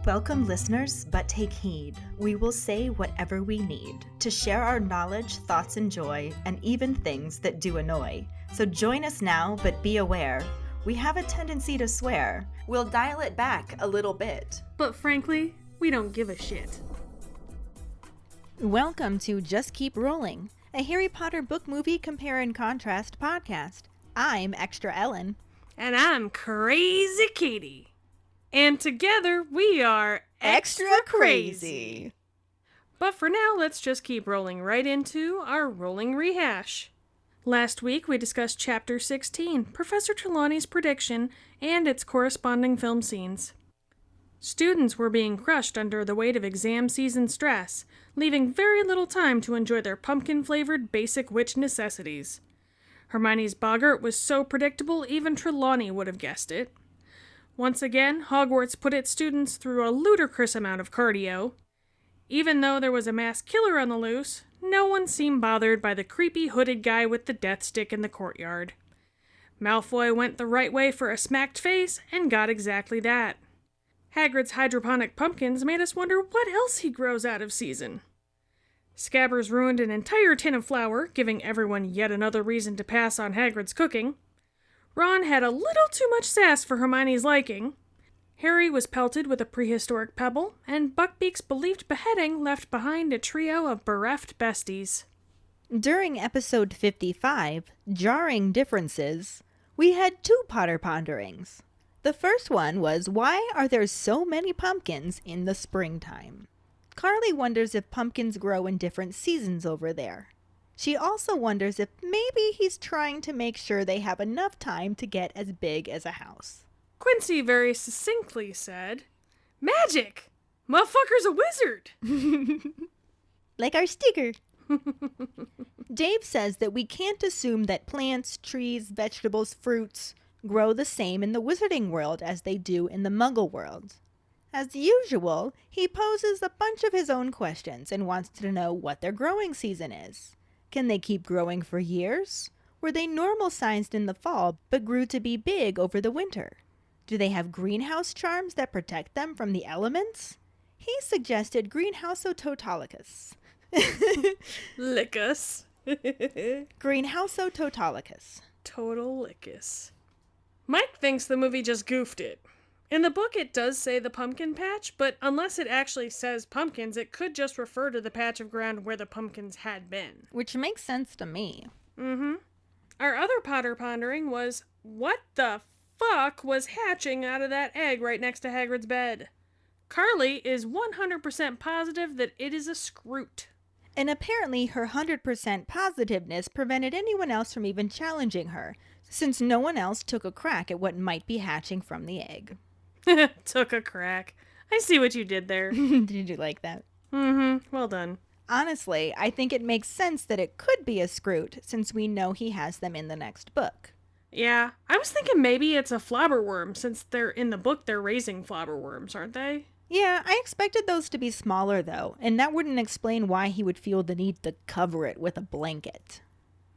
Welcome, listeners, but take heed. We will say whatever we need to share our knowledge, thoughts, and joy, and even things that do annoy. So join us now, but be aware. We have a tendency to swear. We'll dial it back a little bit. But frankly, we don't give a shit. Welcome to Just Keep Rowling, a Harry Potter book movie compare and contrast podcast. I'm Extra Ellen. And I'm Crazy Kayde. And together we are Extra Crazy. But for now, let's just keep rolling right into our rolling rehash. Last week we discussed Chapter 16, Professor Trelawney's prediction, and its corresponding film scenes. Students were being crushed under the weight of exam season stress, leaving very little time to enjoy their pumpkin-flavored basic witch necessities. Hermione's boggart was so predictable even Trelawney would have guessed it. Once again, Hogwarts put its students through a ludicrous amount of cardio. Even though there was a mass killer on the loose, no one seemed bothered by the creepy hooded guy with the death stick in the courtyard. Malfoy went the right way for a smacked face and got exactly that. Hagrid's hydroponic pumpkins made us wonder what else he grows out of season. Scabbers ruined an entire tin of flour, giving everyone yet another reason to pass on Hagrid's cooking. Ron had a little too much sass for Hermione's liking. Harry was pelted with a prehistoric pebble, and Buckbeak's believed beheading left behind a trio of bereft besties. During episode 55, Jarring Differences, we had two Potter ponderings. The first one was, why are there so many pumpkins in the springtime? Karlee wonders if pumpkins grow in different seasons over there. She also wonders if maybe he's trying to make sure they have enough time to get as big as a house. Quincy very succinctly said, "Magic! Motherfucker's a wizard!" Like our sticker. Dave says that we can't assume that plants, trees, vegetables, fruits grow the same in the wizarding world as they do in the muggle world. As usual, he poses a bunch of his own questions and wants to know what their growing season is. Can they keep growing for years? Were they normal-sized in the fall but grew to be big over the winter? Do they have greenhouse charms that protect them from the elements? He suggested Greenhouse-o-Totalicus. Lickus. Greenhouse-o-Totalicus. Total lickus. Mike thinks the movie just goofed it. In the book it does say the pumpkin patch, but unless it actually says pumpkins, it could just refer to the patch of ground where the pumpkins had been. Which makes sense to me. Our other Potter pondering was, what the fuck was hatching out of that egg right next to Hagrid's bed? Karlee is 100% positive that it is a scroot. And apparently her 100% positiveness prevented anyone else from even challenging her, since no one else took a crack at what might be hatching from the egg. Took a crack. I see what you did there. Did you like that? Well done. Honestly, I think it makes sense that it could be a scroot, since we know he has them in the next book. Yeah, I was thinking maybe it's a flobberworm, since they're in the book they're raising flobberworms, aren't they? Yeah, I expected those to be smaller though, and that wouldn't explain why he would feel the need to cover it with a blanket.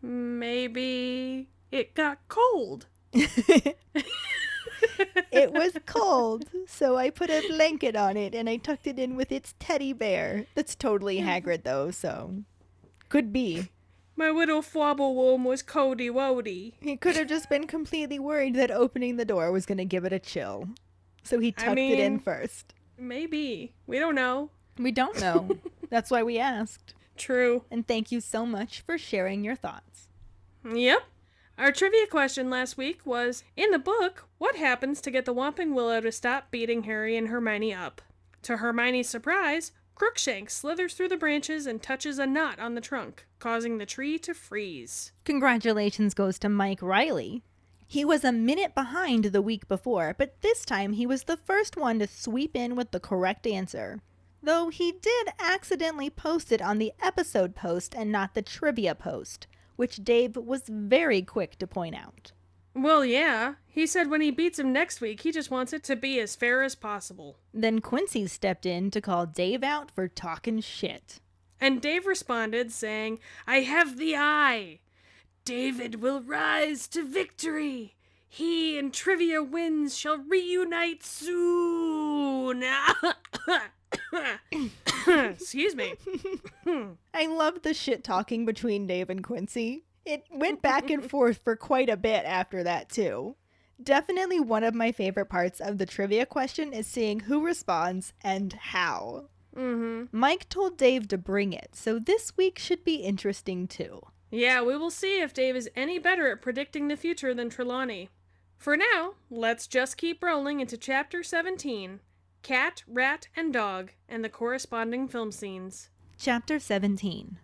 Maybe it got cold. It was cold, so I put a blanket on it and I tucked it in with its teddy bear. That's totally Hagrid though, so could be. My little flobberworm was coldy wody. He could have just been completely worried that opening the door was going to give it a chill. So he tucked it in first. Maybe. We don't know. We don't know. That's why we asked. True. And thank you so much for sharing your thoughts. Yep. Our trivia question last week was, in the book, what happens to get the Whomping Willow to stop beating Harry and Hermione up? To Hermione's surprise, Crookshank slithers through the branches and touches a knot on the trunk, causing the tree to freeze. Congratulations goes to Mike Riley. He was a minute behind the week before, but this time he was the first one to sweep in with the correct answer. Though he did accidentally post it on the episode post and not the trivia post, which Dave was very quick to point out. Well, yeah. He said when he beats him next week, he just wants it to be as fair as possible. Then Quincy stepped in to call Dave out for talking shit. And Dave responded saying, "I have the eye. David will rise to victory. He and Trivia Wins shall reunite soon. Excuse me. I love the shit talking between Dave and Quincy. It went back and forth for quite a bit after that, too. Definitely one of my favorite parts of the trivia question is seeing who responds and how. Mike told Dave to bring it, so this week should be interesting, too. Yeah, we will see if Dave is any better at predicting the future than Trelawney. For now, let's just keep rolling into Chapter 17, Cat, Rat, and Dog, and the corresponding film scenes. Chapter 17,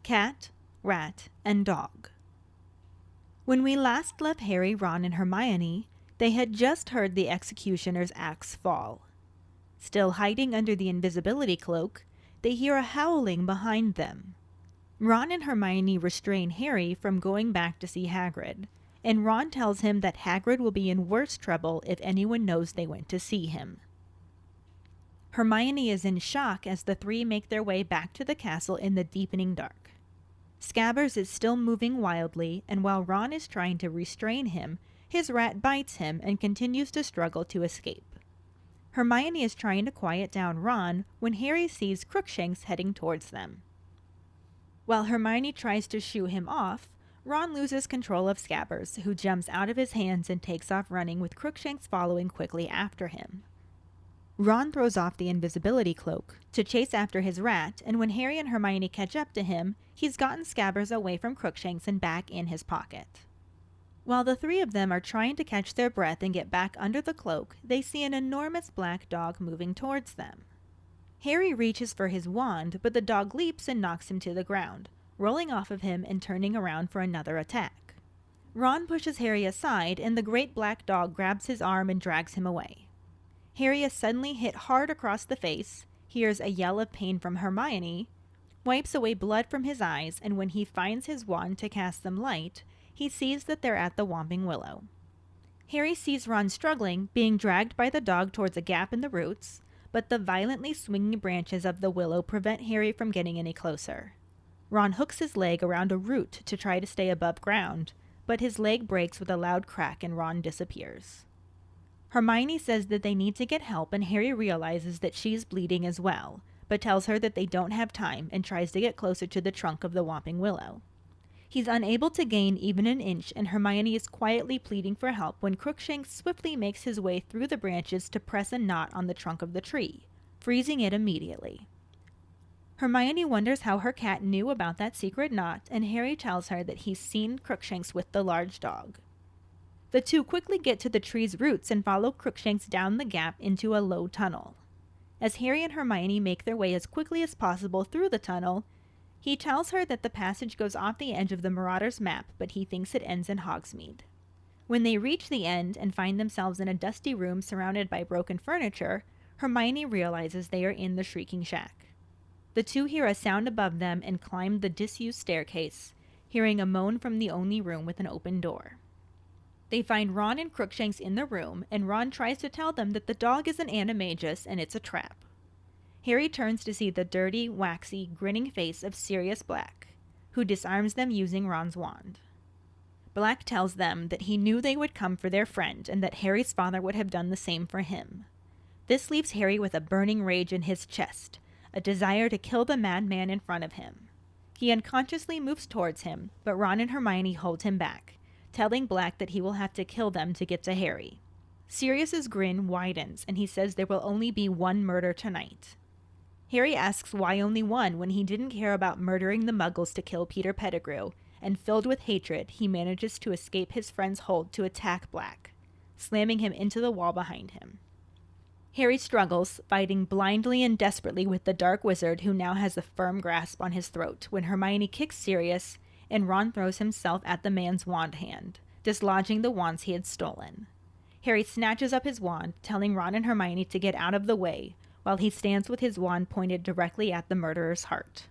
Cat, Rat, and Dog. When we last left Harry, Ron, and Hermione, they had just heard the executioner's axe fall. Still hiding under the invisibility cloak, they hear a howling behind them. Ron and Hermione restrain Harry from going back to see Hagrid, and Ron tells him that Hagrid will be in worse trouble if anyone knows they went to see him. Hermione is in shock as the three make their way back to the castle in the deepening dark. Scabbers is still moving wildly, and while Ron is trying to restrain him, his rat bites him and continues to struggle to escape. Hermione is trying to quiet down Ron when Harry sees Crookshanks heading towards them. While Hermione tries to shoo him off, Ron loses control of Scabbers, who jumps out of his hands and takes off running with Crookshanks following quickly after him. Ron throws off the invisibility cloak to chase after his rat, and when Harry and Hermione catch up to him, he's gotten Scabbers away from Crookshanks and back in his pocket. While the three of them are trying to catch their breath and get back under the cloak, they see an enormous black dog moving towards them. Harry reaches for his wand, but the dog leaps and knocks him to the ground, rolling off of him and turning around for another attack. Ron pushes Harry aside, and the great black dog grabs his arm and drags him away. Harry is suddenly hit hard across the face, hears a yell of pain from Hermione, wipes away blood from his eyes, and when he finds his wand to cast them light, he sees that they're at the Whomping Willow. Harry sees Ron struggling, being dragged by the dog towards a gap in the roots, but the violently swinging branches of the willow prevent Harry from getting any closer. Ron hooks his leg around a root to try to stay above ground, but his leg breaks with a loud crack and Ron disappears. Hermione says that they need to get help, and Harry realizes that she's bleeding as well, but tells her that they don't have time and tries to get closer to the trunk of the Whomping Willow. He's unable to gain even an inch, and Hermione is quietly pleading for help when Crookshanks swiftly makes his way through the branches to press a knot on the trunk of the tree, freezing it immediately. Hermione wonders how her cat knew about that secret knot, and Harry tells her that he's seen Crookshanks with the large dog. The two quickly get to the tree's roots and follow Crookshanks down the gap into a low tunnel. As Harry and Hermione make their way as quickly as possible through the tunnel, he tells her that the passage goes off the edge of the Marauder's map, but he thinks it ends in Hogsmeade. When they reach the end and find themselves in a dusty room surrounded by broken furniture, Hermione realizes they are in the Shrieking Shack. The two hear a sound above them and climb the disused staircase, hearing a moan from the only room with an open door. They find Ron and Crookshanks in the room, and Ron tries to tell them that the dog is an animagus and it's a trap. Harry turns to see the dirty, waxy, grinning face of Sirius Black, who disarms them using Ron's wand. Black tells them that he knew they would come for their friend and that Harry's father would have done the same for him. This leaves Harry with a burning rage in his chest, a desire to kill the madman in front of him. He unconsciously moves towards him, but Ron and Hermione hold him back, telling Black that he will have to kill them to get to Harry. Sirius's grin widens, and he says there will only be one murder tonight. Harry asks why only one when he didn't care about murdering the Muggles to kill Peter Pettigrew, and filled with hatred, he manages to escape his friend's hold to attack Black, slamming him into the wall behind him. Harry struggles, fighting blindly and desperately with the dark wizard who now has a firm grasp on his throat when Hermione kicks Sirius and Ron throws himself at the man's wand hand, dislodging the wands he had stolen. Harry snatches up his wand, telling Ron and Hermione to get out of the way, while he stands with his wand pointed directly at the murderer's heart.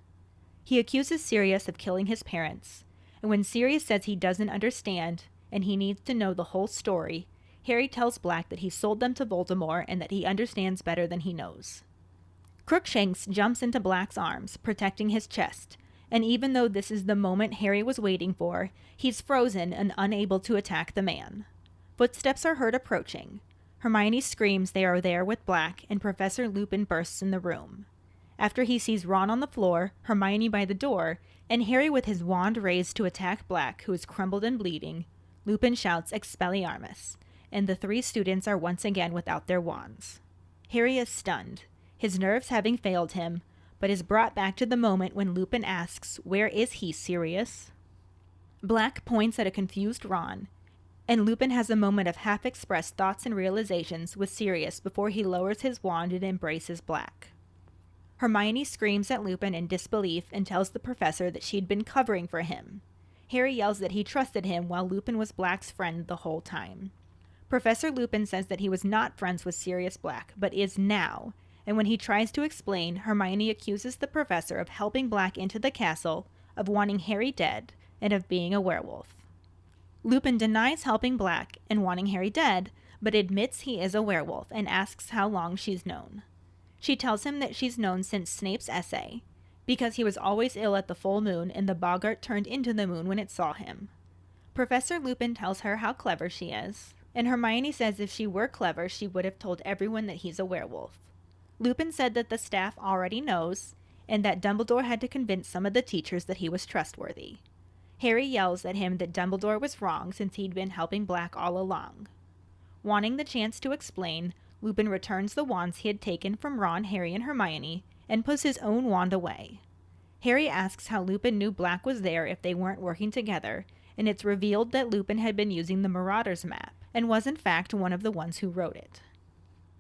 He accuses Sirius of killing his parents, and when Sirius says he doesn't understand and he needs to know the whole story, Harry tells Black that he sold them to Voldemort and that he understands better than he knows. Crookshanks jumps into Black's arms, protecting his chest, and even though this is the moment Harry was waiting for, he's frozen and unable to attack the man. Footsteps are heard approaching. Hermione screams they are there with Black, and Professor Lupin bursts in the room. After he sees Ron on the floor, Hermione by the door, and Harry with his wand raised to attack Black, who is crumbled and bleeding, Lupin shouts Expelliarmus, and the 3 students are once again without their wands. Harry is stunned, his nerves having failed him, but is brought back to the moment when Lupin asks, "Where is he, Sirius?" Black points at a confused Ron, and Lupin has a moment of half-expressed thoughts and realizations with Sirius before he lowers his wand and embraces Black. Hermione screams at Lupin in disbelief and tells the professor that she'd been covering for him. Harry yells that he trusted him while Lupin was Black's friend the whole time. Professor Lupin says that he was not friends with Sirius Black, but is now, and when he tries to explain, Hermione accuses the professor of helping Black into the castle, of wanting Harry dead, and of being a werewolf. Lupin denies helping Black and wanting Harry dead, but admits he is a werewolf and asks how long she's known. She tells him that she's known since Snape's essay, because he was always ill at the full moon and the boggart turned into the moon when it saw him. Professor Lupin tells her how clever she is, and Hermione says if she were clever, she would have told everyone that he's a werewolf. Lupin said that the staff already knows, and that Dumbledore had to convince some of the teachers that he was trustworthy. Harry yells at him that Dumbledore was wrong since he'd been helping Black all along. Wanting the chance to explain, Lupin returns the wands he had taken from Ron, Harry, and Hermione, and puts his own wand away. Harry asks how Lupin knew Black was there if they weren't working together, and it's revealed that Lupin had been using the Marauders map, and was in fact one of the ones who wrote it.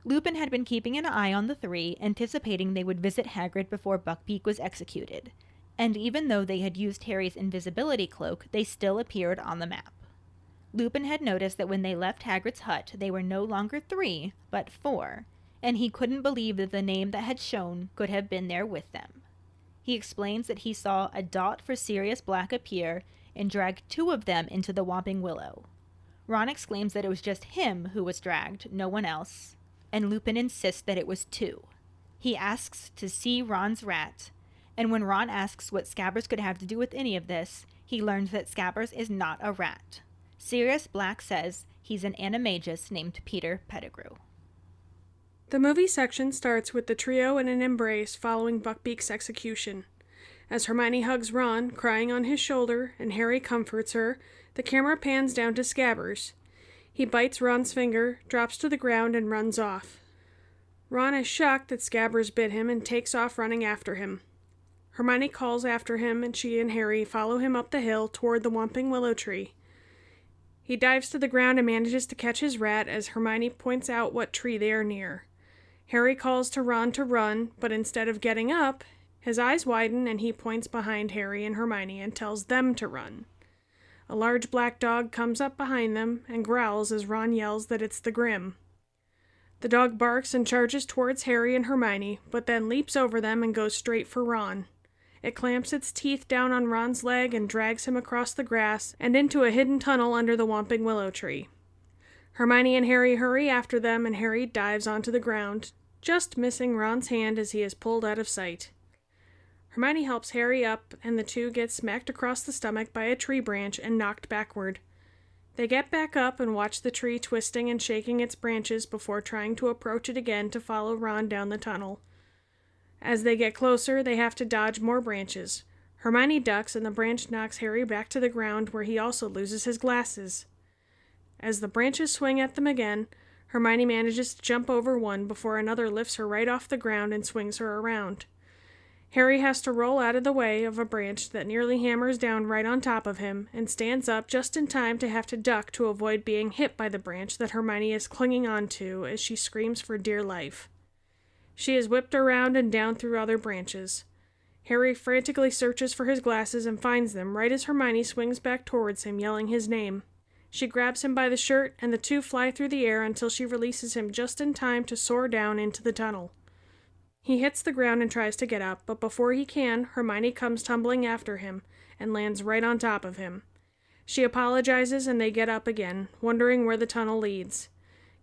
Lupin had been keeping an eye on the 3, anticipating they would visit Hagrid before Buckbeak was executed, and even though they had used Harry's invisibility cloak, they still appeared on the map. Lupin had noticed that when they left Hagrid's hut, they were no longer 3, but 4, and he couldn't believe that the name that had shown could have been there with them. He explains that he saw a dot for Sirius Black appear and drag 2 of them into the Whomping Willow. Ron exclaims that it was just him who was dragged, no one else, and Lupin insists that it was 2. He asks to see Ron's rat, and when Ron asks what Scabbers could have to do with any of this, he learns that Scabbers is not a rat. Sirius Black says he's an animagus named Peter Pettigrew. The movie section starts with the trio in an embrace following Buckbeak's execution. As Hermione hugs Ron, crying on his shoulder, and Harry comforts her, the camera pans down to Scabbers. He bites Ron's finger, drops to the ground, and runs off. Ron is shocked that Scabbers bit him and takes off running after him. Hermione calls after him, and she and Harry follow him up the hill toward the Whomping Willow tree. He dives to the ground and manages to catch his rat as Hermione points out what tree they are near. Harry calls to Ron to run, but instead of getting up, his eyes widen and he points behind Harry and Hermione and tells them to run. A large black dog comes up behind them and growls as Ron yells that it's the Grim. The dog barks and charges towards Harry and Hermione, but then leaps over them and goes straight for Ron. It clamps its teeth down on Ron's leg and drags him across the grass and into a hidden tunnel under the Whomping Willow tree. Hermione and Harry hurry after them, and Harry dives onto the ground, just missing Ron's hand as he is pulled out of sight. Hermione helps Harry up, and the 2 get smacked across the stomach by a tree branch and knocked backward. They get back up and watch the tree twisting and shaking its branches before trying to approach it again to follow Ron down the tunnel. As they get closer, they have to dodge more branches. Hermione ducks, and the branch knocks Harry back to the ground, where he also loses his glasses. As the branches swing at them again, Hermione manages to jump over one before another lifts her right off the ground and swings her around. Harry has to roll out of the way of a branch that nearly hammers down right on top of him, and stands up just in time to have to duck to avoid being hit by the branch that Hermione is clinging onto as she screams for dear life. She is whipped around and down through other branches. Harry frantically searches for his glasses and finds them right as Hermione swings back towards him, yelling his name. She grabs him by the shirt, and the 2 fly through the air until she releases him just in time to soar down into the tunnel. He hits the ground and tries to get up, but before he can, Hermione comes tumbling after him and lands right on top of him. She apologizes and they get up again, wondering where the tunnel leads.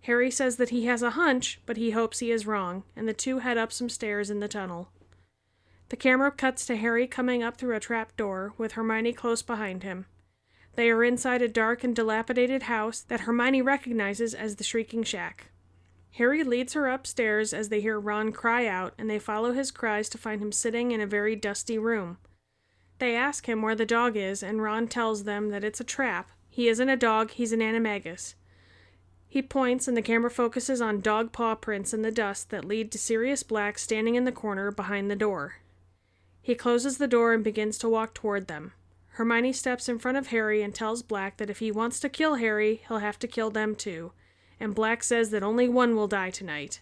Harry says that he has a hunch, but he hopes he is wrong, and the 2 head up some stairs in the tunnel. The camera cuts to Harry coming up through a trap door, with Hermione close behind him. They are inside a dark and dilapidated house that Hermione recognizes as the Shrieking Shack. Harry leads her upstairs as they hear Ron cry out, and they follow his cries to find him sitting in a very dusty room. They ask him where the dog is, and Ron tells them that it's a trap. He isn't a dog, he's an animagus. He points, and the camera focuses on dog paw prints in the dust that lead to Sirius Black standing in the corner behind the door. He closes the door and begins to walk toward them. Hermione steps in front of Harry and tells Black that if he wants to kill Harry, he'll have to kill them too, and Black says that only one will die tonight.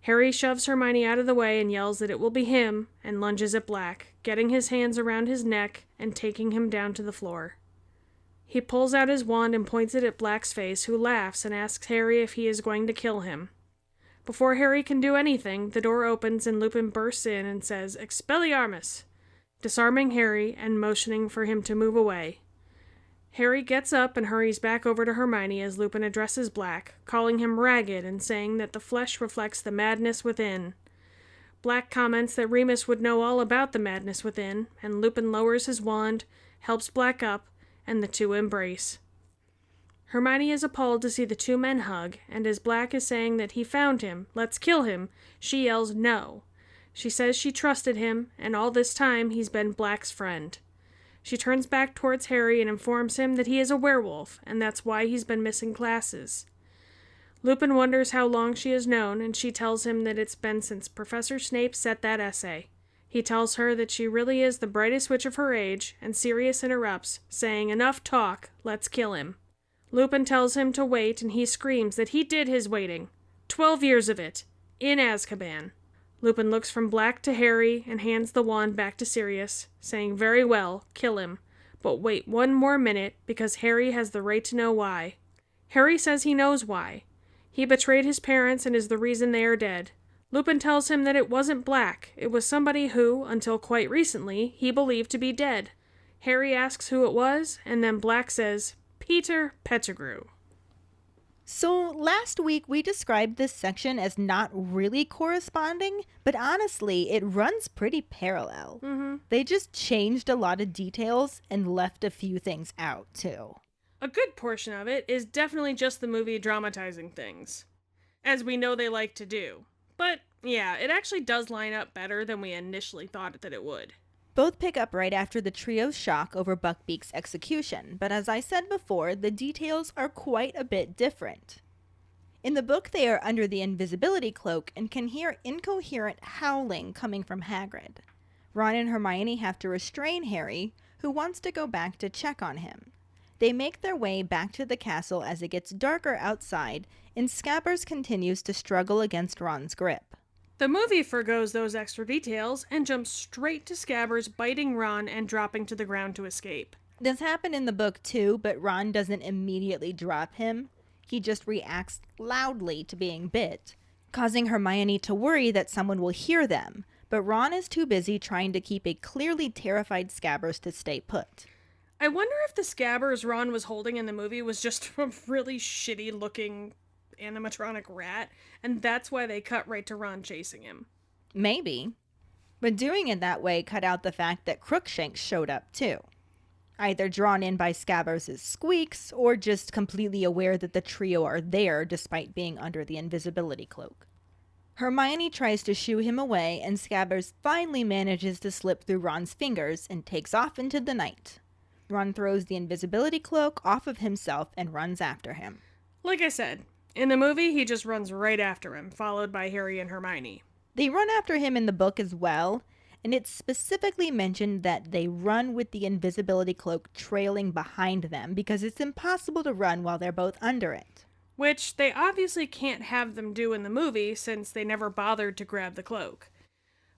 Harry shoves Hermione out of the way and yells that it will be him, and lunges at Black, getting his hands around his neck and taking him down to the floor. He pulls out his wand and points it at Black's face, who laughs and asks Harry if he is going to kill him. Before Harry can do anything, the door opens and Lupin bursts in and says, "Expelliarmus!" disarming Harry and motioning for him to move away. Harry gets up and hurries back over to Hermione as Lupin addresses Black, calling him ragged and saying that the flesh reflects the madness within. Black comments that Remus would know all about the madness within, and Lupin lowers his wand, helps Black up, and the two embrace. Hermione is appalled to see the two men hug, and as Black is saying that he found him, let's kill him, she yells no. She says she trusted him, and all this time he's been Black's friend. She turns back towards Harry and informs him that he is a werewolf, and that's why he's been missing classes. Lupin wonders how long she has known, and she tells him that it's been since Professor Snape set that essay. He tells her that she really is the brightest witch of her age, and Sirius interrupts, saying, "Enough talk, let's kill him." Lupin tells him to wait, and he screams that he did his waiting. 12 years of it. In Azkaban. Lupin looks from Black to Harry and hands the wand back to Sirius, saying, "Very well, kill him. But wait one more minute, because Harry has the right to know why." Harry says he knows why. He betrayed his parents and is the reason they are dead. Lupin tells him that it wasn't Black. It was somebody who, until quite recently, he believed to be dead. Harry asks who it was, and then Black says, "Peter Pettigrew." So last week we described this section as not really corresponding, but honestly, it runs pretty parallel. They just changed a lot of details and left a few things out, too. A good portion of it is definitely just the movie dramatizing things, as we know they like to do. But yeah, it actually does line up better than we initially thought that it would. Both pick up right after the trio's shock over Buckbeak's execution, but as I said before, the details are quite a bit different. In the book, they are under the invisibility cloak and can hear incoherent howling coming from Hagrid. Ron and Hermione have to restrain Harry, who wants to go back to check on him. They make their way back to the castle as it gets darker outside, and Scabbers continues to struggle against Ron's grip. The movie forgoes those extra details and jumps straight to Scabbers biting Ron and dropping to the ground to escape. This happened in the book too, but Ron doesn't immediately drop him. He just reacts loudly to being bit, causing Hermione to worry that someone will hear them, but Ron is too busy trying to keep a clearly terrified Scabbers to stay put. I wonder if the Scabbers Ron was holding in the movie was just a really shitty looking animatronic rat, and that's why they cut right to Ron chasing him. Maybe. But doing it that way cut out the fact that Crookshanks showed up too. Either drawn in by Scabbers' squeaks, or just completely aware that the trio are there despite being under the invisibility cloak. Hermione tries to shoo him away, and Scabbers finally manages to slip through Ron's fingers and takes off into the night. Ron throws the invisibility cloak off of himself and runs after him. Like I said, in the movie, he just runs right after him, followed by Harry and Hermione. They run after him in the book as well, and it's specifically mentioned that they run with the invisibility cloak trailing behind them because it's impossible to run while they're both under it. Which they obviously can't have them do in the movie since they never bothered to grab the cloak.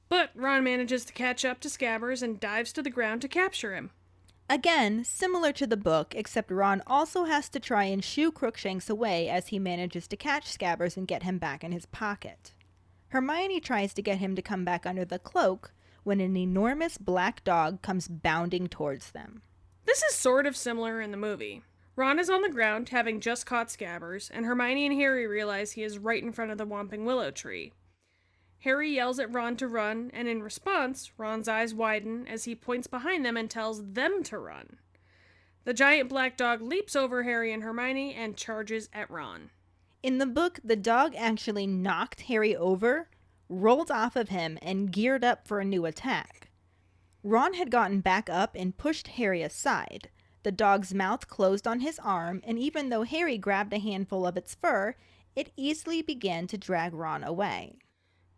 But Ron manages to catch up to Scabbers and dives to the ground to capture him. Again, similar to the book, except Ron also has to try and shoo Crookshanks away as he manages to catch Scabbers and get him back in his pocket. Hermione tries to get him to come back under the cloak when an enormous black dog comes bounding towards them. This is sort of similar in the movie. Ron is on the ground, having just caught Scabbers, and Hermione and Harry realize he is right in front of the Whomping Willow tree. Harry yells at Ron to run, and in response, Ron's eyes widen as he points behind them and tells them to run. The giant black dog leaps over Harry and Hermione and charges at Ron. In the book, the dog actually knocked Harry over, rolled off of him, and geared up for a new attack. Ron had gotten back up and pushed Harry aside. The dog's mouth closed on his arm, and even though Harry grabbed a handful of its fur, it easily began to drag Ron away.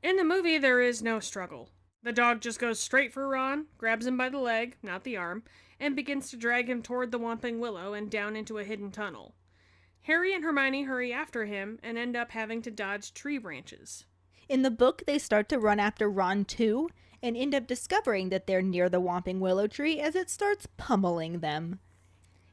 In the movie, there is no struggle. The dog just goes straight for Ron, grabs him by the leg, not the arm, and begins to drag him toward the Whomping Willow and down into a hidden tunnel. Harry and Hermione hurry after him and end up having to dodge tree branches. In the book, they start to run after Ron too, and end up discovering that they're near the Whomping Willow tree as it starts pummeling them.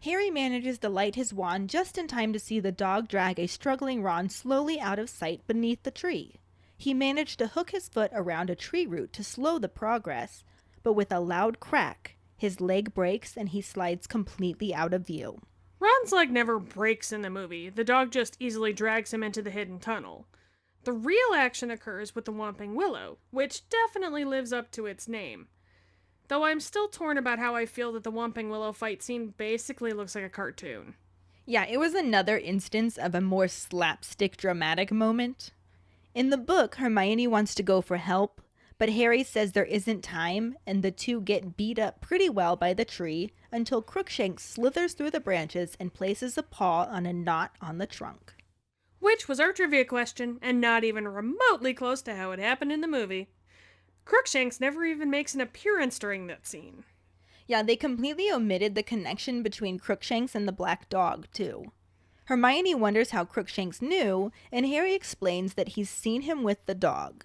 Harry manages to light his wand just in time to see the dog drag a struggling Ron slowly out of sight beneath the tree. He managed to hook his foot around a tree root to slow the progress, but with a loud crack, his leg breaks and he slides completely out of view. Ron's leg never breaks in the movie. The dog just easily drags him into the hidden tunnel. The real action occurs with the Whomping Willow, which definitely lives up to its name. Though I'm still torn about how I feel that the Whomping Willow fight scene basically looks like a cartoon. Yeah, it was another instance of a more slapstick dramatic moment. In the book, Hermione wants to go for help, but Harry says there isn't time, and the two get beat up pretty well by the tree until Crookshanks slithers through the branches and places a paw on a knot on the trunk. Which was our trivia question, and not even remotely close to how it happened in the movie. Crookshanks never even makes an appearance during that scene. Yeah, they completely omitted the connection between Crookshanks and the black dog, too. Hermione wonders how Crookshanks knew, and Harry explains that he's seen him with the dog.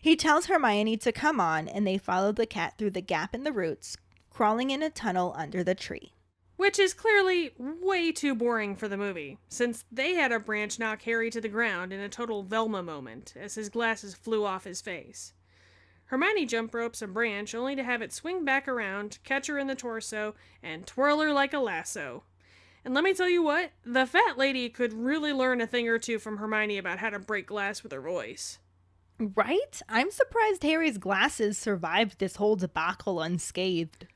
He tells Hermione to come on, and they follow the cat through the gap in the roots, crawling in a tunnel under the tree. Which is clearly way too boring for the movie, since they had a branch knock Harry to the ground in a total Velma moment as his glasses flew off his face. Hermione jump ropes a branch only to have it swing back around, catch her in the torso, and twirl her like a lasso. And let me tell you what, the fat lady could really learn a thing or two from Hermione about how to break glass with her voice. Right? I'm surprised Harry's glasses survived this whole debacle unscathed.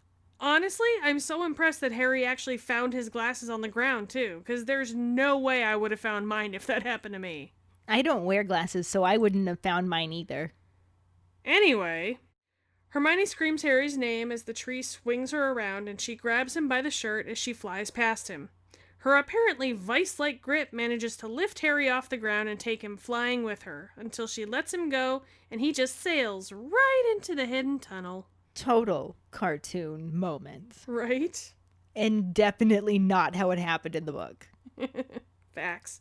Honestly, I'm so impressed that Harry actually found his glasses on the ground, too, because there's no way I would have found mine if that happened to me. I don't wear glasses, so I wouldn't have found mine either. Anyway, Hermione screams Harry's name as the tree swings her around, and she grabs him by the shirt as she flies past him. Her apparently vice-like grip manages to lift Harry off the ground and take him flying with her, until she lets him go, and he just sails right into the hidden tunnel. Total cartoon moment. Right? And definitely not how it happened in the book. Facts.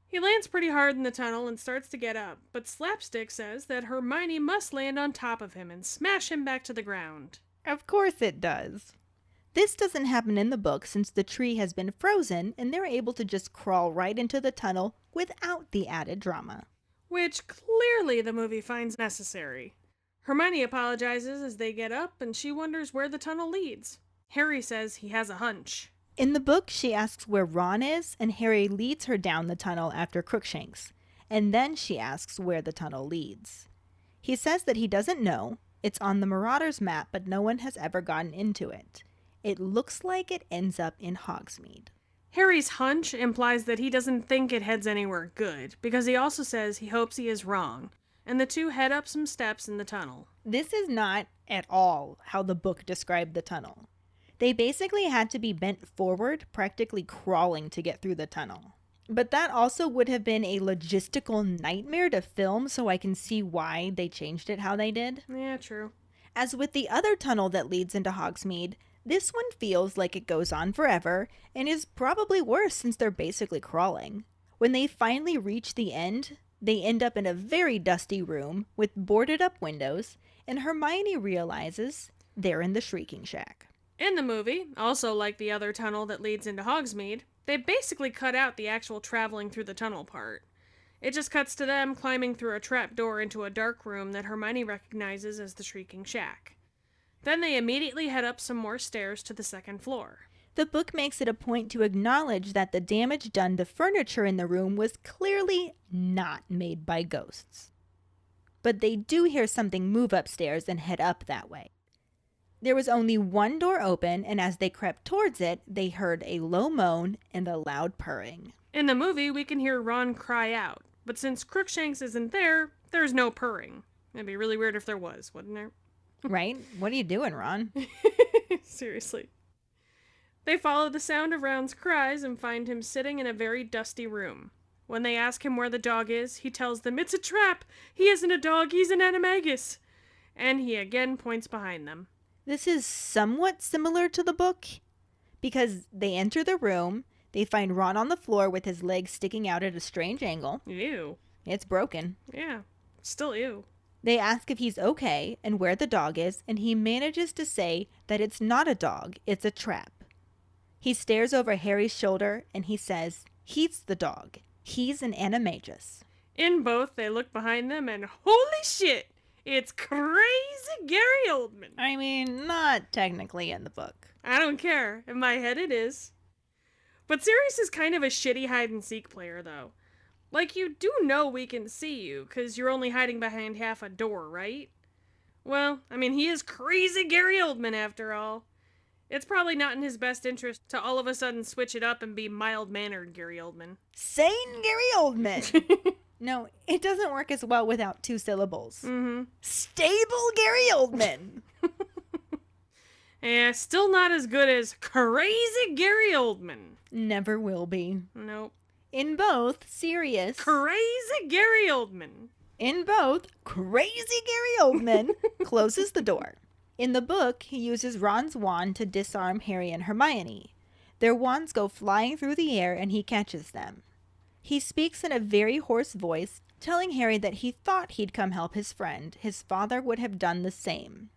He lands pretty hard in the tunnel and starts to get up, but Slapstick says that Hermione must land on top of him and smash him back to the ground. Of course it does. This doesn't happen in the book since the tree has been frozen and they're able to just crawl right into the tunnel without the added drama. Which clearly the movie finds necessary. Hermione apologizes as they get up and she wonders where the tunnel leads. Harry says he has a hunch. In the book, she asks where Ron is, and Harry leads her down the tunnel after Crookshanks. And then she asks where the tunnel leads. He says that he doesn't know. It's on the Marauders map, but no one has ever gotten into it. It looks like it ends up in Hogsmeade. Harry's hunch implies that he doesn't think it heads anywhere good, because he also says he hopes he is wrong. And the two head up some steps in the tunnel. This is not at all how the book described the tunnel. They basically had to be bent forward, practically crawling to get through the tunnel. But that also would have been a logistical nightmare to film, so I can see why they changed it how they did. Yeah, true. As with the other tunnel that leads into Hogsmeade, this one feels like it goes on forever, and is probably worse since they're basically crawling. When they finally reach the end, they end up in a very dusty room with boarded up windows, and Hermione realizes they're in the Shrieking Shack. In the movie, also like the other tunnel that leads into Hogsmeade, they basically cut out the actual traveling through the tunnel part. It just cuts to them climbing through a trapdoor into a dark room that Hermione recognizes as the Shrieking Shack. Then they immediately head up some more stairs to the second floor. The book makes it a point to acknowledge that the damage done to furniture in the room was clearly not made by ghosts. But they do hear something move upstairs and head up that way. There was only one door open, and as they crept towards it, they heard a low moan and a loud purring. In the movie, we can hear Ron cry out, but since Crookshanks isn't there, there's no purring. It'd be really weird if there was, wouldn't there? Right? What are you doing, Ron? Seriously. They follow the sound of Ron's cries and find him sitting in a very dusty room. When they ask him where the dog is, he tells them it's a trap. He isn't a dog, he's an animagus. And he again points behind them. This is somewhat similar to the book because they enter the room, they find Ron on the floor with his legs sticking out at a strange angle. Ew. It's broken. Yeah, still ew. They ask if he's okay and where the dog is, and he manages to say that it's not a dog, it's a trap. He stares over Harry's shoulder and he says, he's the dog. He's an animagus. In both, they look behind them and holy shit, it's crazy Gary Oldman. I mean, not technically in the book. I don't care. In my head it is. But Sirius is kind of a shitty hide-and-seek player, though. Like, you do know we can see you, because you're only hiding behind half a door, right? Well, I mean, he is crazy Gary Oldman, after all. It's probably not in his best interest to all of a sudden switch it up and be mild-mannered Gary Oldman. Sane Gary Oldman! No, it doesn't work as well without two syllables. Mm-hmm. Stable Gary Oldman! Yeah, still not as good as crazy Gary Oldman. Never will be. Nope. In both, Sirius. Crazy Gary Oldman. In both, crazy Gary Oldman closes the door. In the book, he uses Ron's wand to disarm Harry and Hermione. Their wands go flying through the air and he catches them. He speaks in a very hoarse voice, telling Harry that he thought he'd come help his friend. His father would have done the same.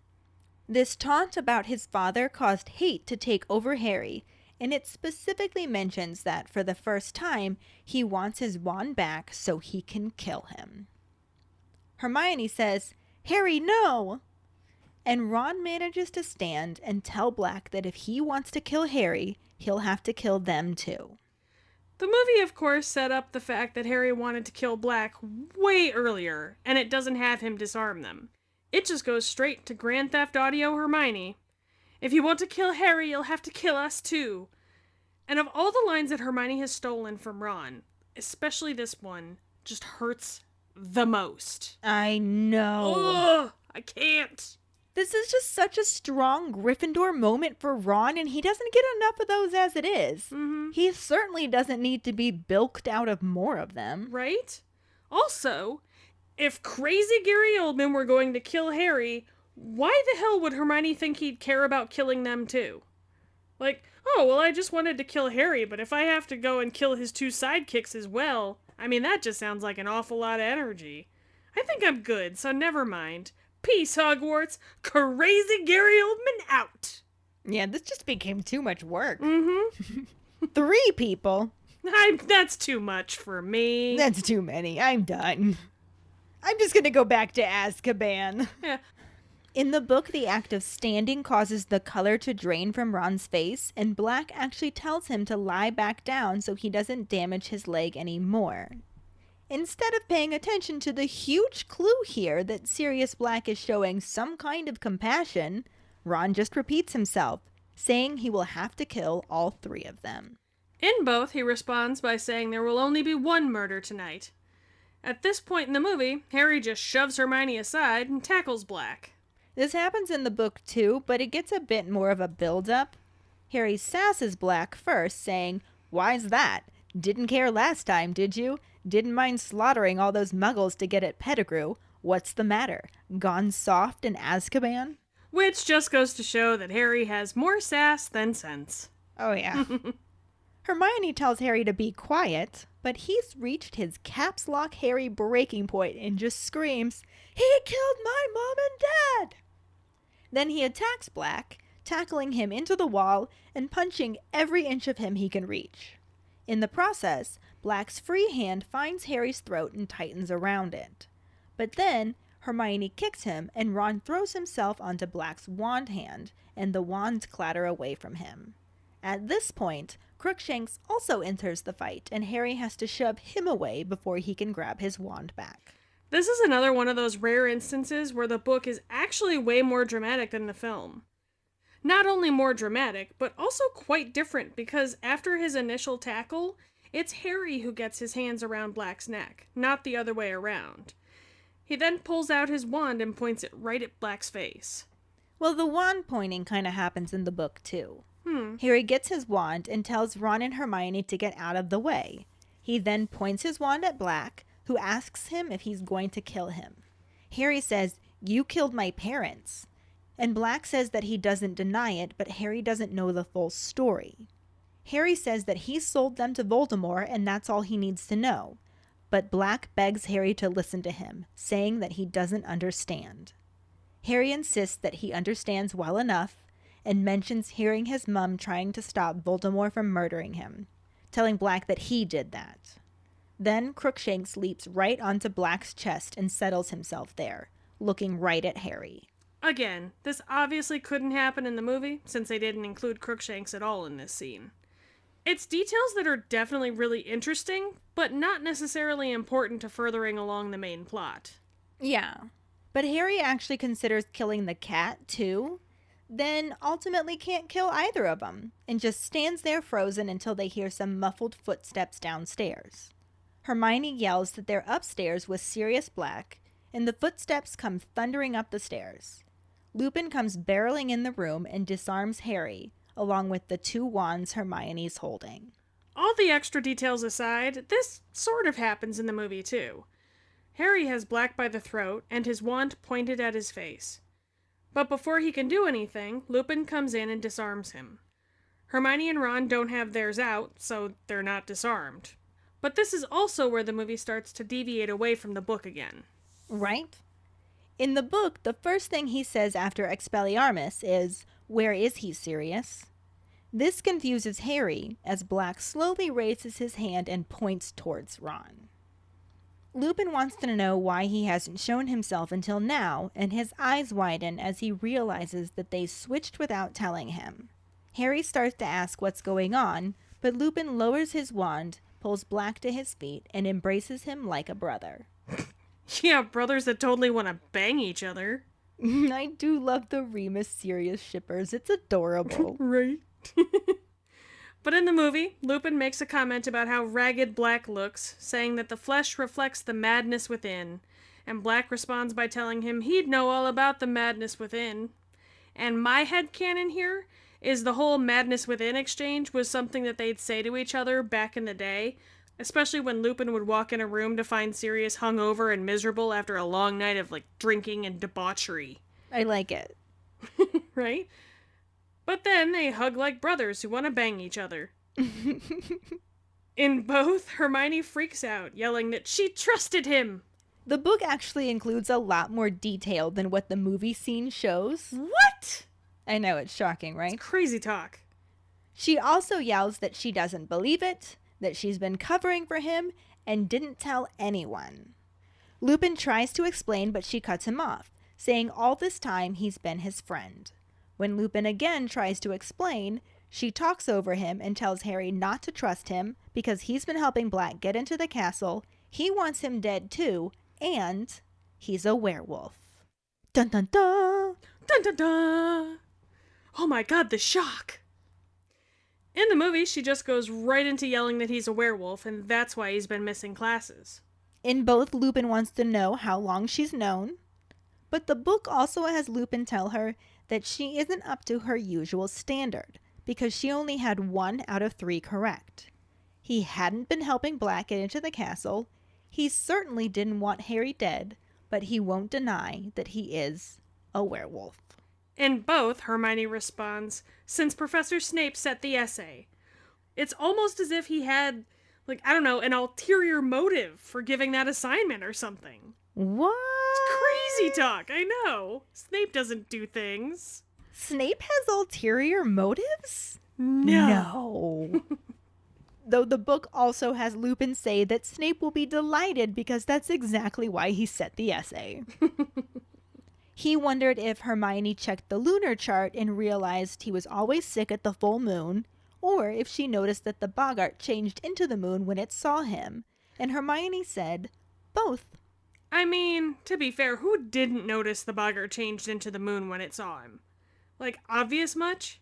This taunt about his father caused hate to take over Harry, and it specifically mentions that for the first time, he wants his wand back so he can kill him. Hermione says, "Harry, no!" And Ron manages to stand and tell Black that if he wants to kill Harry, he'll have to kill them too. The movie, of course, set up the fact that Harry wanted to kill Black way earlier, and it doesn't have him disarm them. It just goes straight to Grand Theft Audio Hermione. If you want to kill Harry, you'll have to kill us too. And of all the lines that Hermione has stolen from Ron, especially this one, just hurts the most. I know. Ugh, I can't. This is just such a strong Gryffindor moment for Ron, and he doesn't get enough of those as it is. Mm-hmm. He certainly doesn't need to be bilked out of more of them. Right? Also, if crazy Gary Oldman were going to kill Harry, why the hell would Hermione think he'd care about killing them too? Like, oh, well, I just wanted to kill Harry, but if I have to go and kill his two sidekicks as well, I mean, that just sounds like an awful lot of energy. I think I'm good, so never mind. Peace, Hogwarts. Crazy Gary Oldman out. Yeah, this just became too much work. Mm-hmm. 3 people. That's too much for me. That's too many. I'm done. I'm just gonna go back to Azkaban. Yeah. In the book, the act of standing causes the color to drain from Ron's face, and Black actually tells him to lie back down so he doesn't damage his leg anymore. Instead of paying attention to the huge clue here that Sirius Black is showing some kind of compassion, Ron just repeats himself, saying he will have to kill all 3 of them. In both, he responds by saying there will only be one murder tonight. At this point in the movie, Harry just shoves Hermione aside and tackles Black. This happens in the book too, but it gets a bit more of a build-up. Harry sasses Black first, saying, "Why's that? Didn't care last time, did you? Didn't mind slaughtering all those muggles to get at Pettigrew. What's the matter? Gone soft in Azkaban?" Which just goes to show that Harry has more sass than sense. Oh yeah. Hermione tells Harry to be quiet, but he's reached his caps lock Harry breaking point and just screams, "He killed my mom and dad!" Then he attacks Black, tackling him into the wall and punching every inch of him he can reach. In the process, Black's free hand finds Harry's throat and tightens around it. But then, Hermione kicks him and Ron throws himself onto Black's wand hand, and the wands clatter away from him. At this point, Crookshanks also enters the fight, and Harry has to shove him away before he can grab his wand back. This is another one of those rare instances where the book is actually way more dramatic than the film. Not only more dramatic, but also quite different because after his initial tackle, it's Harry who gets his hands around Black's neck, not the other way around. He then pulls out his wand and points it right at Black's face. Well, the wand pointing kind of happens in the book, too. Harry gets his wand and tells Ron and Hermione to get out of the way. He then points his wand at Black, who asks him if he's going to kill him. Harry says, "You killed my parents." And Black says that he doesn't deny it, but Harry doesn't know the full story. Harry says that he sold them to Voldemort and that's all he needs to know. But Black begs Harry to listen to him, saying that he doesn't understand. Harry insists that he understands well enough and mentions hearing his mum trying to stop Voldemort from murdering him, telling Black that he did that. Then Crookshanks leaps right onto Black's chest and settles himself there, looking right at Harry. Again, this obviously couldn't happen in the movie, since they didn't include Crookshanks at all in this scene. It's details that are definitely really interesting, but not necessarily important to furthering along the main plot. Yeah, but Harry actually considers killing the cat, too, then ultimately can't kill either of them, and just stands there frozen until they hear some muffled footsteps downstairs. Hermione yells that they're upstairs with Sirius Black, and the footsteps come thundering up the stairs. Lupin comes barreling in the room and disarms Harry, along with the 2 wands Hermione's holding. All the extra details aside, this sort of happens in the movie too. Harry has Black by the throat and his wand pointed at his face. But before he can do anything, Lupin comes in and disarms him. Hermione and Ron don't have theirs out, so they're not disarmed. But this is also where the movie starts to deviate away from the book again. Right? In the book, the first thing he says after Expelliarmus is, "Where is he, Sirius?" This confuses Harry as Black slowly raises his hand and points towards Ron. Lupin wants to know why he hasn't shown himself until now, and his eyes widen as he realizes that they switched without telling him. Harry starts to ask what's going on, but Lupin lowers his wand, pulls Black to his feet, and embraces him like a brother. Yeah, brothers that totally want to bang each other. I do love the Remus-Sirius shippers. It's adorable. Right. But in the movie, Lupin makes a comment about how ragged Black looks, saying that the flesh reflects the madness within, and Black responds by telling him he'd know all about the madness within. And my headcanon here is the whole madness within exchange was something that they'd say to each other back in the day, especially when Lupin would walk in a room to find Sirius hungover and miserable after a long night of, drinking and debauchery. I like it. Right? But then they hug like brothers who want to bang each other. In both, Hermione freaks out, yelling that she trusted him. The book actually includes a lot more detail than what the movie scene shows. What? I know, it's shocking, right? It's crazy talk. She also yells that she doesn't believe it, that she's been covering for him, and didn't tell anyone. Lupin tries to explain, but she cuts him off, saying all this time he's been his friend. When Lupin again tries to explain, she talks over him and tells Harry not to trust him because he's been helping Black get into the castle, he wants him dead too, and he's a werewolf. Dun dun dun! Dun dun dun! Oh my god, the shock! In the movie, she just goes right into yelling that he's a werewolf, and that's why he's been missing classes. In both, Lupin wants to know how long she's known, but the book also has Lupin tell her that she isn't up to her usual standard, because she only had 1 out of 3 correct. He hadn't been helping Black get into the castle, he certainly didn't want Harry dead, but he won't deny that he is a werewolf. In both, Hermione responds, "Since Professor Snape set the essay." It's almost as if he had, an ulterior motive for giving that assignment or something. What? Crazy talk, I know. Snape doesn't do things. Snape has ulterior motives? No. Though the book also has Lupin say that Snape will be delighted because that's exactly why he set the essay. He wondered if Hermione checked the lunar chart and realized he was always sick at the full moon, or if she noticed that the boggart changed into the moon when it saw him, and Hermione said, both. I mean, to be fair, who didn't notice the boggart changed into the moon when it saw him? Like, obvious much?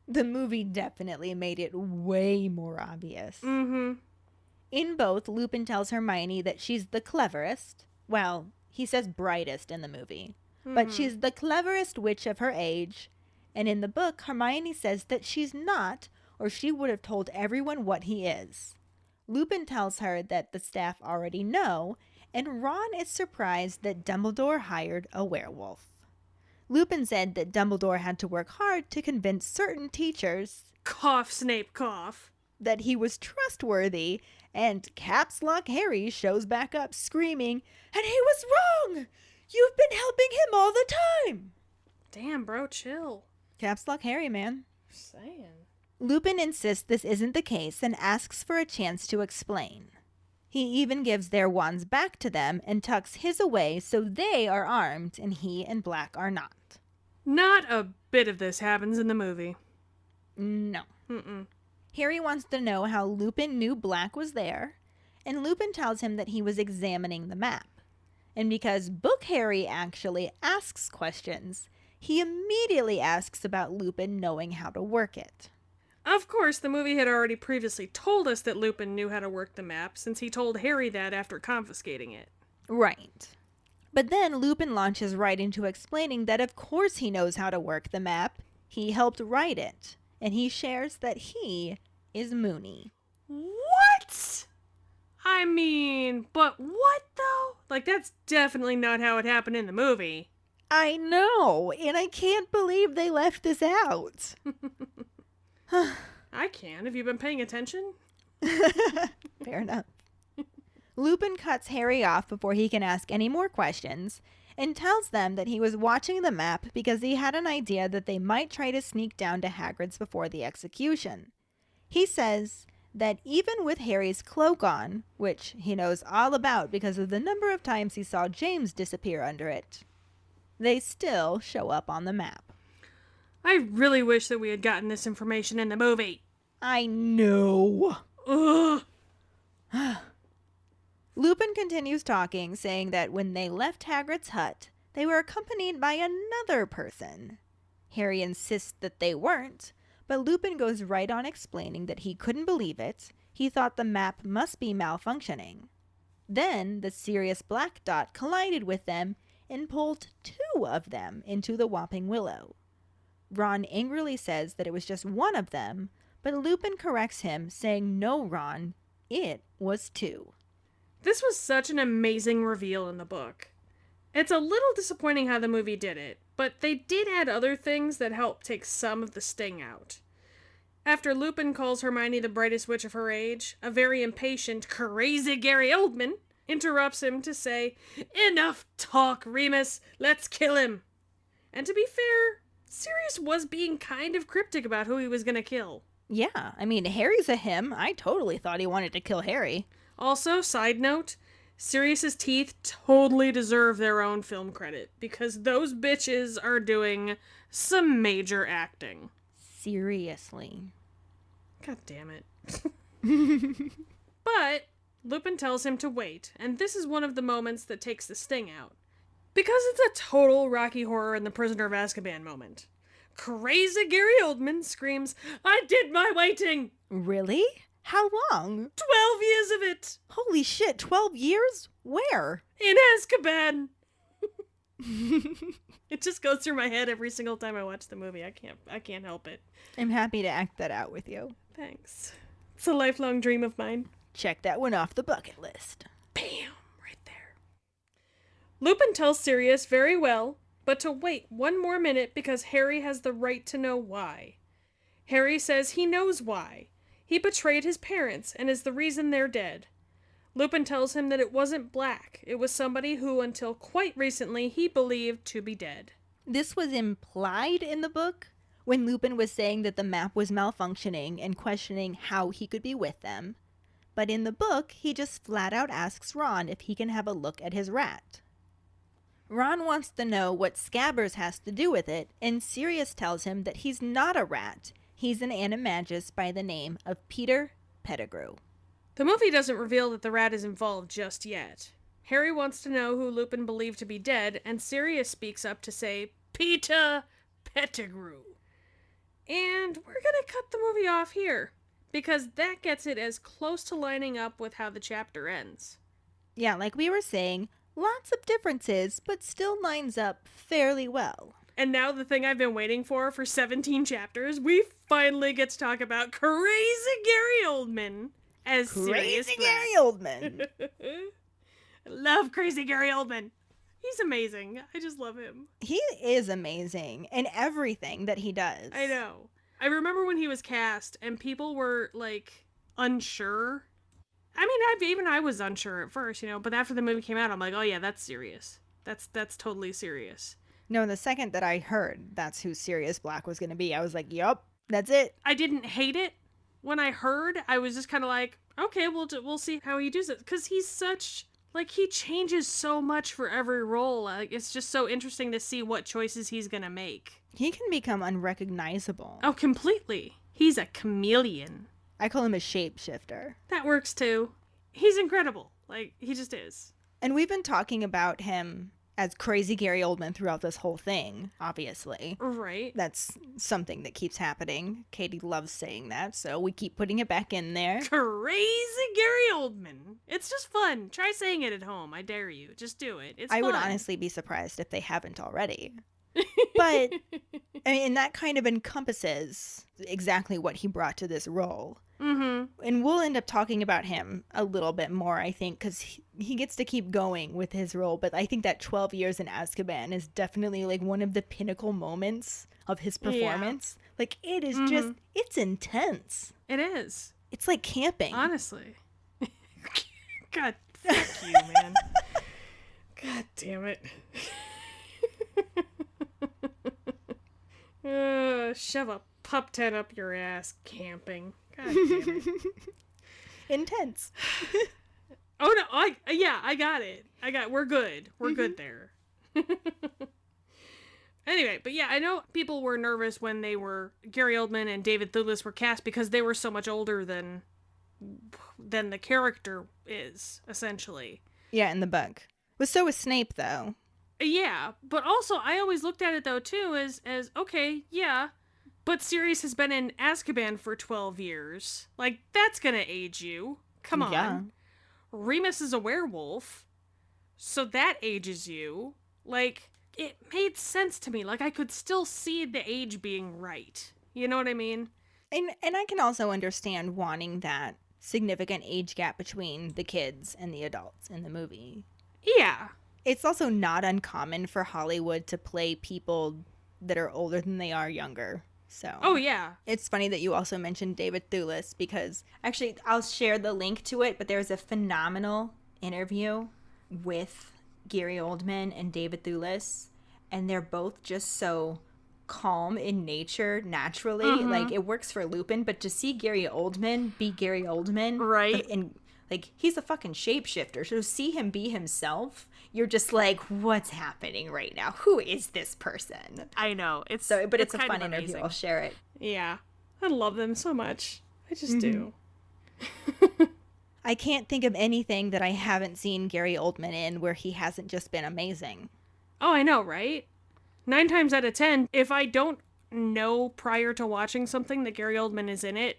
The movie definitely made it way more obvious. Mm-hmm. In both, Lupin tells Hermione that she's the cleverest. Well, he says brightest in the movie. But she's the cleverest witch of her age. And in the book, Hermione says that she's not, or she would have told everyone what he is. Lupin tells her that the staff already know, and Ron is surprised that Dumbledore hired a werewolf. Lupin said that Dumbledore had to work hard to convince certain teachers Cough, Snape, cough. that he was trustworthy, and Caps Lock Harry shows back up screaming, "And he was wrong! You've been helping him all the time!" Damn, bro, chill. Caps Lock Harry, man. Just saying. Lupin insists this isn't the case and asks for a chance to explain. He even gives their wands back to them and tucks his away so they are armed and he and Black are not. Not a bit of this happens in the movie. No. Mm-mm. Harry wants to know how Lupin knew Black was there, and Lupin tells him that he was examining the map. And because Book Harry actually asks questions, he immediately asks about Lupin knowing how to work it. Of course, the movie had already previously told us that Lupin knew how to work the map, since he told Harry that after confiscating it. Right. But then Lupin launches right into explaining that of course he knows how to work the map. He helped write it. And he shares that he is Moony. What? I mean, but what though? Like, that's definitely not how it happened in the movie. I know, and I can't believe they left this out. I can. Have you been paying attention? Fair enough. Lupin cuts Harry off before he can ask any more questions and tells them that he was watching the map because he had an idea that they might try to sneak down to Hagrid's before the execution. He says that even with Harry's cloak on, which he knows all about because of the number of times he saw James disappear under it, they still show up on the map. I really wish that we had gotten this information in the movie. I know. Ugh. Lupin continues talking, saying that when they left Hagrid's hut, they were accompanied by another person. Harry insists that they weren't, but Lupin goes right on explaining that he couldn't believe it. He thought the map must be malfunctioning. Then the Sirius Black Dot collided with them and pulled two of them into the Whopping Willow. Ron angrily says that it was just one of them, but Lupin corrects him, saying, "No, Ron, it was two." This was such an amazing reveal in the book. It's a little disappointing how the movie did it, but they did add other things that helped take some of the sting out. After Lupin calls Hermione the brightest witch of her age, a very impatient, crazy Gary Oldman interrupts him to say, "Enough talk, Remus, let's kill him." And to be fair, Sirius was being kind of cryptic about who he was going to kill. Yeah, I mean, Harry's a him. I totally thought he wanted to kill Harry. Also, side note, Sirius's teeth totally deserve their own film credit, because those bitches are doing some major acting. Seriously. God damn it. But Lupin tells him to wait, and this is one of the moments that takes the sting out. Because it's a total Rocky Horror in the Prisoner of Azkaban moment. Crazy Gary Oldman screams, "I did my waiting!" Really? How long? 12 years of it! Holy shit, 12 years? Where? In Azkaban! It just goes through my head every single time I watch the movie. I can't help it. I'm happy to act that out with you. Thanks. It's a lifelong dream of mine. Check that one off the bucket list. Bam! Right there. Lupin tells Sirius very well, but to wait one more minute because Harry has the right to know why. Harry says he knows why. He betrayed his parents and is the reason they're dead. Lupin tells him that it wasn't Black. It was somebody who, until quite recently, he believed to be dead. This was implied in the book when Lupin was saying that the map was malfunctioning and questioning how he could be with them. But in the book, he just flat out asks Ron if he can have a look at his rat. Ron wants to know what Scabbers has to do with it, and Sirius tells him that he's not a rat. He's an animagus by the name of Peter Pettigrew. The movie doesn't reveal that the rat is involved just yet. Harry wants to know who Lupin believed to be dead, and Sirius speaks up to say, "Peter Pettigrew. And we're going to cut the movie off here, because that gets it as close to lining up with how the chapter ends. Yeah, like we were saying, lots of differences, but still lines up fairly well. And now the thing I've been waiting for 17 chapters, we finally get to talk about crazy Gary Oldman as Sirius Crazy Black. Gary Oldman. I love crazy Gary Oldman. He's amazing. I just love him. He is amazing in everything that he does. I know. I remember when he was cast and people were like unsure. I mean, even I was unsure at first, but after the movie came out, I'm like, oh yeah, that's serious. That's totally serious. No, the second that I heard that's who Sirius Black was going to be, I was like, yup, that's it. I didn't hate it. When I heard, I was just kind of like, okay, we'll see how he does it. Because he's such, he changes so much for every role. It's just so interesting to see what choices he's going to make. He can become unrecognizable. Oh, completely. He's a chameleon. I call him a shapeshifter. That works too. He's incredible. He just is. And we've been talking about him as crazy Gary Oldman throughout this whole thing, obviously. Right. That's something that keeps happening. Kayde loves saying that, so we keep putting it back in there. Crazy Gary Oldman. It's just fun. Try saying it at home. I dare you. Just do it. It's fun. I would honestly be surprised if they haven't already. But, I mean, that kind of encompasses exactly what he brought to this role. Mm-hmm. And we'll end up talking about him a little bit more, I think, because he gets to keep going with his role. But I think that 12 years in Azkaban is definitely one of the pinnacle moments of his performance. Yeah. It is just, it's intense. It is. It's like camping. Honestly. God, fuck you, man. God damn it. Shove a pup tent up your ass camping. God damn it. Intense. Oh no, I got it. We're good. We're good there. Anyway, but yeah, I know people were nervous when Gary Oldman and David Thewlis were cast because they were so much older than the character is, essentially. Yeah, in the book. But so was Snape, though. Yeah, but also I always looked at it though too as okay, yeah, but Sirius has been in Azkaban for 12 years. That's gonna age you. Come on. Yeah. Remus is a werewolf, so that ages you. It made sense to me. I could still see the age being right. You know what I mean? And I can also understand wanting that significant age gap between the kids and the adults in the movie. Yeah. It's also not uncommon for Hollywood to play people that are older than they are younger. So. Oh, yeah. It's funny that you also mentioned David Thewlis because actually I'll share the link to it, but there's a phenomenal interview with Gary Oldman and David Thewlis, and they're both just so calm in nature naturally. Mm-hmm. It works for Lupin, but to see Gary Oldman be Gary Oldman. Right. And he's a fucking shapeshifter. So to see him be himself, you're just like, what's happening right now? Who is this person? I know. It's a fun kind of interview. amazing. I'll share it. Yeah. I love them so much. I just do. I can't think of anything that I haven't seen Gary Oldman in where he hasn't just been amazing. Oh, I know, right? 9 times out of 10, if I don't know prior to watching something that Gary Oldman is in it,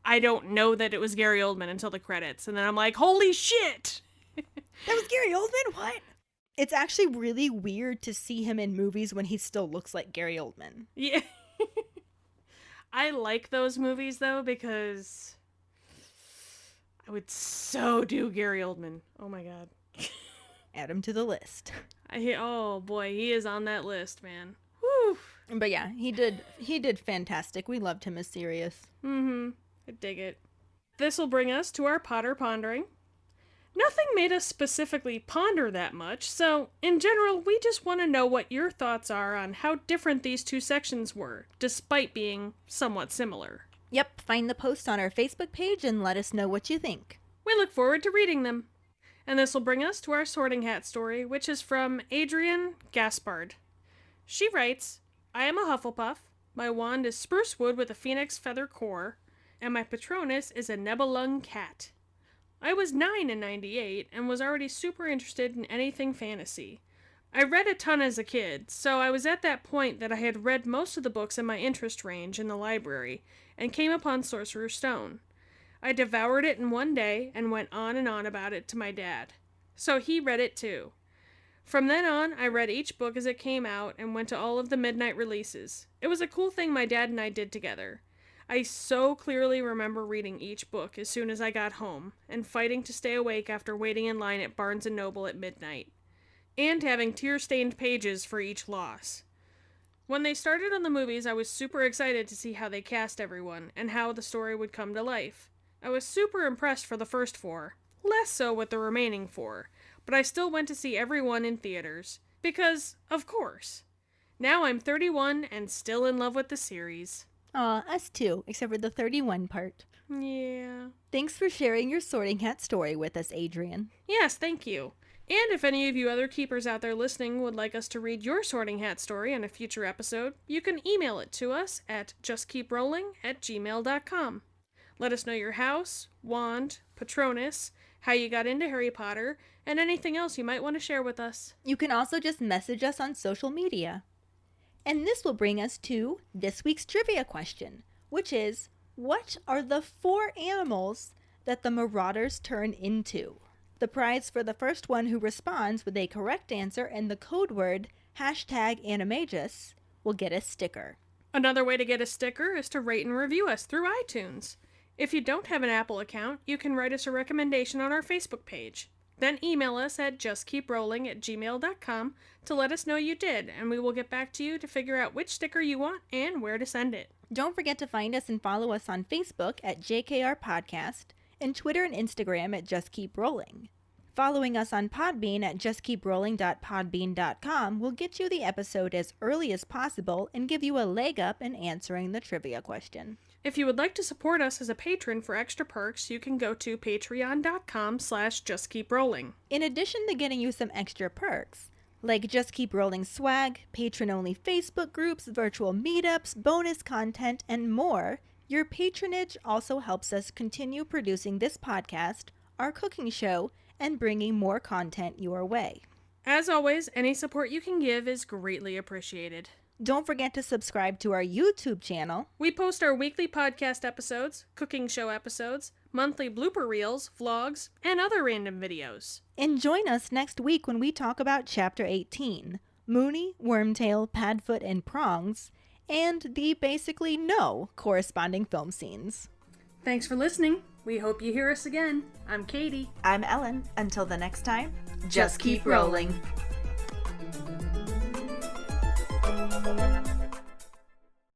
I don't know that it was Gary Oldman until the credits. And then I'm like, holy shit! That was Gary Oldman? What? It's actually really weird to see him in movies when he still looks like Gary Oldman. Yeah. I like those movies, though, because I would so do Gary Oldman. Oh, my God. Add him to the list. Oh, boy, he is on that list, man. Whew. But yeah, he did fantastic. We loved him as Sirius. Mm-hmm. I dig it. This'll bring us to our Potter Pondering. Nothing made us specifically ponder that much, so in general, we just want to know what your thoughts are on how different these two sections were, despite being somewhat similar. Yep, find the post on our Facebook page and let us know what you think. We look forward to reading them. And this will bring us to our Sorting Hat story, which is from Adrienne Gaspard. She writes, I am a Hufflepuff, my wand is spruce wood with a phoenix feather core, and my Patronus is a Nebelung cat. I was 9 in '98 and was already super interested in anything fantasy. I read a ton as a kid, so I was at that point that I had read most of the books in my interest range in the library and came upon Sorcerer's Stone. I devoured it in one day and went on and on about it to my dad. So he read it too. From then on, I read each book as it came out and went to all of the midnight releases. It was a cool thing my dad and I did together. I so clearly remember reading each book as soon as I got home and fighting to stay awake after waiting in line at Barnes & Noble at midnight. And having tear-stained pages for each loss. When they started on the movies, I was super excited to see how they cast everyone and how the story would come to life. I was super impressed for the first 4, less so with the remaining 4, but I still went to see everyone in theaters. Because, of course. Now I'm 31 and still in love with the series. Aw, us too, except for the 31 part. Yeah. Thanks for sharing your Sorting Hat story with us, Adrian. Yes, thank you. And if any of you other keepers out there listening would like us to read your Sorting Hat story in a future episode, you can email it to us at justkeeprolling@gmail.com. Let us know your house, wand, Patronus, how you got into Harry Potter, and anything else you might want to share with us. You can also just message us on social media. And this will bring us to this week's trivia question, which is, what are the 4 animals that the Marauders turn into? The prize for the first one who responds with a correct answer and the code word #Animagus will get a sticker. Another way to get a sticker is to rate and review us through iTunes. If you don't have an Apple account, you can write us a recommendation on our Facebook page. Then email us at justkeeprolling@gmail.com to let us know you did, and we will get back to you to figure out which sticker you want and where to send it. Don't forget to find us and follow us on Facebook at JKR Podcast and Twitter and Instagram at Just Keep Rolling. Following us on Podbean at justkeeprolling.podbean.com will get you the episode as early as possible and give you a leg up in answering the trivia question. If you would like to support us as a patron for extra perks, you can go to patreon.com/justkeeprolling. In addition to getting you some extra perks, like Just Keep Rolling swag, patron-only Facebook groups, virtual meetups, bonus content, and more, your patronage also helps us continue producing this podcast, our cooking show, and bringing more content your way. As always, any support you can give is greatly appreciated. Don't forget to subscribe to our YouTube channel. We post our weekly podcast episodes, cooking show episodes, monthly blooper reels, vlogs, and other random videos. And join us next week when we talk about Chapter 18, Mooney, Wormtail, Padfoot, and Prongs, and the basically no corresponding film scenes. Thanks for listening. We hope you hear us again. I'm Kayde. I'm Ellen. Until the next time, just keep rolling.